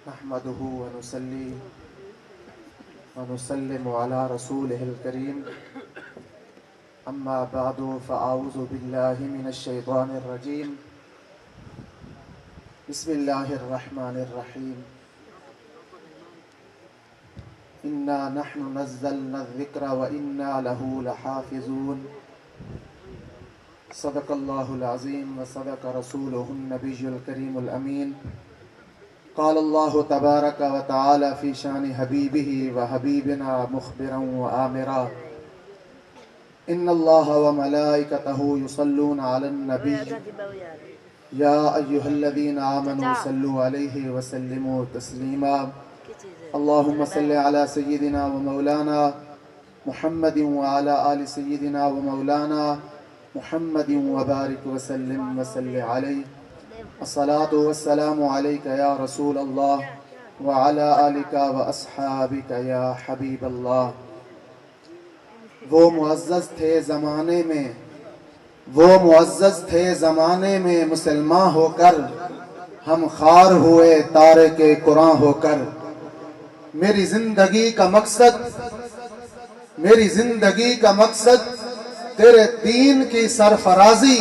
نحمده ونصلي ونسلم على رسوله الكريم أما بعد فأعوذ بالله من الشيطان الرجيم بسم الله الرحمن الرحيم إنا نحن نزلنا الذكر وإنا له لحافظون صدق الله العظيم وصدق رسوله النبي الكريم الأمين قال الله تبارك وتعالى في شان حبيبه وحبيبنا مخبرا وآمرا إن الله وملائكته يصلون على النبي يا أيها الذين آمنوا صلوا عليه وسلموا تسليما اللهم صل على سيدنا ومولانا محمد وعلى آل سيدنا ومولانا محمد وبارك وسلم وصل عليه الصلاة والسلام عليك يا رسول الله وعلى آلك وأصحابك يا حبيب اللہ. وہ معزز تھے زمانے میں مسلمان ہو کر ہم خار ہوئے تارک قرآن ہو کر. میری زندگی کا مقصد تیرے دین کی سرفرازی،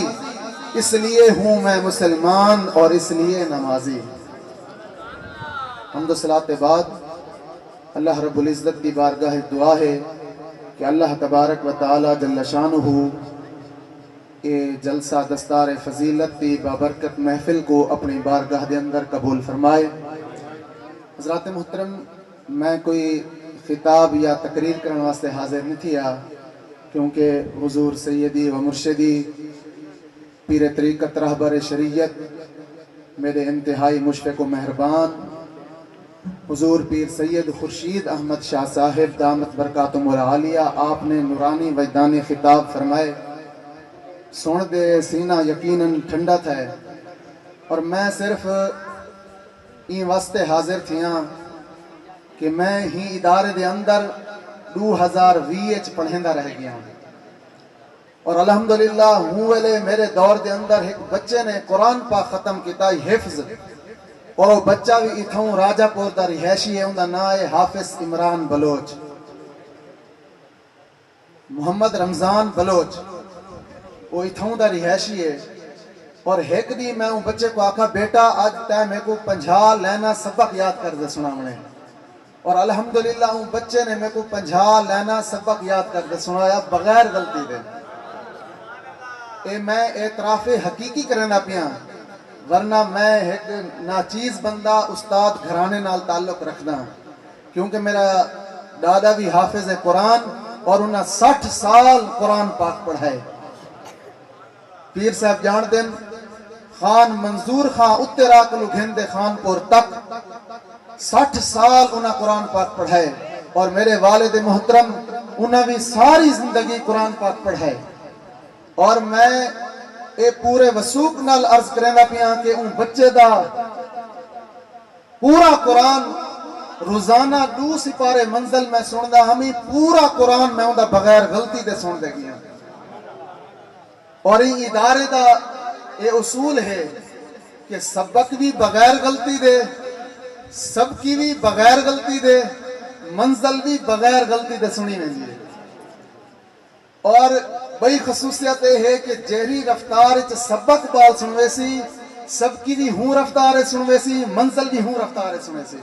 اس لیے ہوں میں مسلمان اور اس لیے نمازی. حمد و صلات بعد اللہ رب العزت کی بارگاہ دعا ہے کہ اللہ تبارک و تعالی جل شانہ یہ جلسہ دستار فضیلت کی بابرکت محفل کو اپنی بارگاہ دے اندر قبول فرمائے. حضرات محترم، میں کوئی خطاب یا تقریر کرنے واسطے حاضر نہیں تھیا، کیونکہ حضور سیدی و مرشدی پیر طریقت رہبر شریعت میرے انتہائی مشفق و مہربان حضور پیر سید خورشید احمد شاہ صاحب دامت برکاتہم العالیہ، آپ نے نورانی وجدانی خطاب فرمائے. سن دے سینہ یقیناً ٹھنڈا تھا، اور میں صرف این واسطے حاضر تھیاں کہ میں ہی ادارے دے اندر 2020 پڑھیں رہ گیا ہوں، اور الحمدللہ ہوں ویلے میرے دور دے اندر ایک بچے نے قرآن پاک ختم کیتا حفظ، اور وہ بچہ بھی اتھوں راجہ پور دا رہائشی ہے، اندہ نام ہے حافظ عمران بلوچ، محمد رمضان بلوچ، وہ اتھوں دا رہائشی ہے. اور ایک دی میں ان بچے کو آکھا بیٹا آج تے میں کو 50 لینا سبق یاد کر دے سنا منے، اور الحمدللہ ان بچے نے میں کو 50 لینا سبق یاد کر دے سنایا بغیر غلطی دے. اے میں اعتراف حقیقی کرنا پیاں، ورنہ میں ایک ناچیز بندہ استاد گھرانے نال تعلق رکھنا، کیونکہ میرا دادا بھی حافظ قرآن اور انہاں 60 سال قرآن پاک پڑھائے. پیر صاحب جان دن خان منظور خان اترا کلو گھندے خان پور تک 60 سال انہاں قرآن پاک پڑھائے، اور میرے والد محترم انہاں بھی ساری زندگی قرآن پاک پڑھائے. اور میں اے پورے وسوق نال عرض کرنا پیاں کہ ان بچے دا پورا قرآن روزانہ 2 سپارے منزل میں سن دا، ہمیں پورا قرآن میں دا بغیر غلطی دے سن دے گیا. اور این ادارے دا اے اصول ہے کہ سبق بھی بغیر غلطی دے، سب کی بھی بغیر غلطی دے، منزل بھی بغیر غلطی دے سنی نہیں ہے. اور بئی خصوصیت یہ ہے کہ جہری رفتار سبق بال سنوے سی، سب کی بھی ہوں رفتار سنوے سی، منزل بھی ہوں رفتار سنوے سی.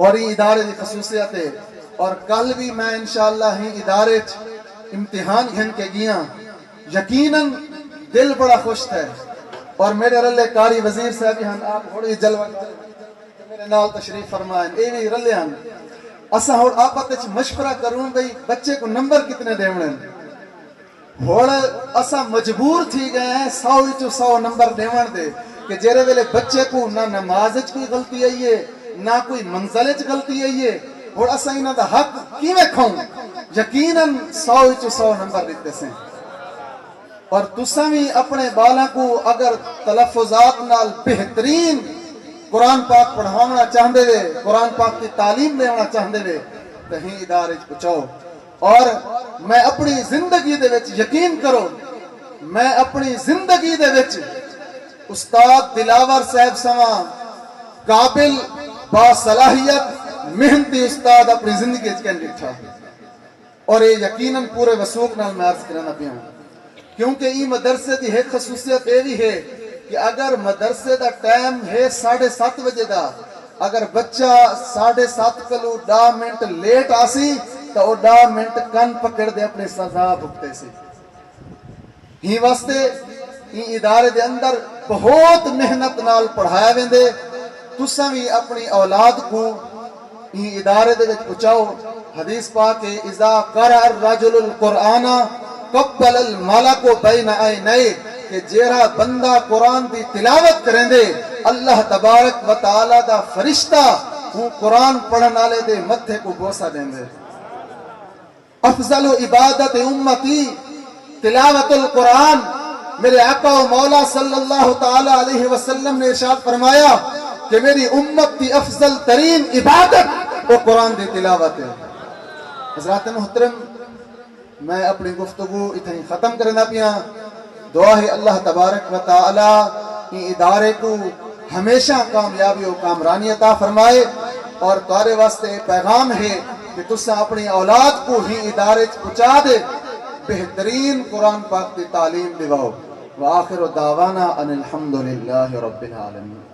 اور یہ ادارے کی خصوصیت ہے. اور کل بھی میں انشاءاللہ ہی ادارے امتحان گھن کے گیا، یقیناً دل بڑا خوش ہے. اور میرے رلے کاری وزیر صاحب ہن آپ بڑی جلوہ میرے نال تشریف فرمائیں، اے بھی رلے ہن اسا اور آپت وچ مشورہ کروں بھئی بچے کو نمبر کتنے دیوڑن. ہور اسا مجبور تھی گئے ہیں 100 وچوں 100 نمبر دیوڑ دے، کہ جیرے ویلے بچے کو نہ نماز وچ کوئی غلطی آئی ہے نہ کوئی منزل وچ غلطی آئی ہے، اور اسا انہاں دا حق کیویں کھاؤں. یقیناً 100 وچوں 100 نمبر دیتے سے. اور تساں بھی اپنے بالاں کو اگر تلفظات نال بہترین قرآن پاک پڑھانا چاہندے دے، قرآن پاک کی تعلیم دینا چاہندے دے، کہیں ادارے پہنچاؤ. اور میں اپنی زندگی دے وچ یقین کرو، میں اپنی زندگی دے وچ استاد دلاور صاحب سما قابل باصلاحیت محنتی استاد اپنی زندگی چکن لکھا اور یہ یقیناً پورے وسوق نال میں عرض کرنا پیا کیونکہ یہ مدرسے دی ایک خصوصیت یہ بھی ہے کہ اگر مدرسے دا ٹائم ہے 7:30 بجے دا اگر بچہ 7:30 کلو 10 منٹ لیٹ آسی تو وہ 10 منٹ کن پکڑ دے اپنے سزا بھگتے سی ہی واسطے یہ ادارے دے اندر بہت محنت نال پڑھایا ویندے تساں بھی اپنی اولاد کو یہ ادارے دے وچ پہنچاؤ حدیث پاک ہے اذا قرأ الرجل القرآن قبل الملک بین عینیہ کہ جیڑا بندہ قرآن دی تلاوت کریں دے اللہ تبارک و تعالی دا فرشتہ وہ قرآن پڑھن والے دے متھے کو بوسہ دیں دے افضل عبادت امتی تلاوت القرآن میرے آقا و مولا صلی اللہ تعالی علیہ وسلم نے ارشاد فرمایا کہ میری امت کی افضل ترین عبادت وہ قرآن دی تلاوت ہے حضرات محترم میں اپنی گفتگو اتنی ختم کرنا پیا دعا ہے اللہ تبارک و تعالی کی ادارے کو ہمیشہ کامیابی و کامرانی عطا فرمائے اور تمہارے واسطے پیغام ہے کہ تسا اپنی اولاد کو ہی ادارے پہنچا دے بہترین قرآن پاک کی تعلیم دواؤ وآخر دعوانا ان الحمدللہ رب العالمین